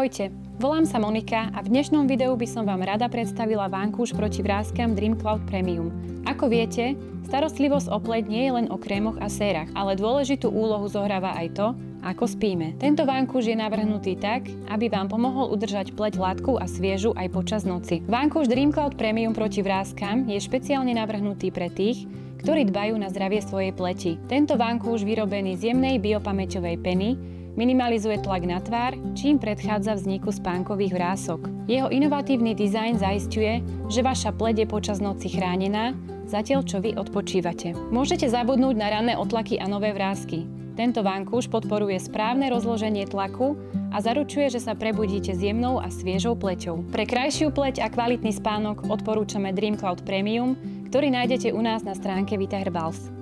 Ahojte, volám sa Monika a v dnešnom videu by som vám rada predstavila vankúš proti vráskam Dream Cloud Premium. Ako viete, starostlivosť o pleť nie je len o krémoch a sérach, ale dôležitú úlohu zohráva aj to, ako spíme. Tento vankúš je navrhnutý tak, aby vám pomohol udržať pleť hladkú a sviežu aj počas noci. Vankúš Dream Cloud Premium proti vráskam je špeciálne navrhnutý pre tých, ktorí dbajú na zdravie svojej pleti. Tento vankúš vyrobený z jemnej biopamäťovej peny minimalizuje tlak na tvár, čím predchádza vzniku spánkových vrások. Jeho inovatívny dizajn zaisťuje, že vaša pleť je počas noci chránená, zatiaľ čo vy odpočívate. Môžete zabudnúť na ranné otlaky a nové vrásky. Tento vankúš podporuje správne rozloženie tlaku a zaručuje, že sa prebudíte s jemnou a sviežou pleťou. Pre krajšiu pleť a kvalitný spánok odporúčame Dream Cloud Premium, ktorý nájdete u nás na stránke Vita Herbals.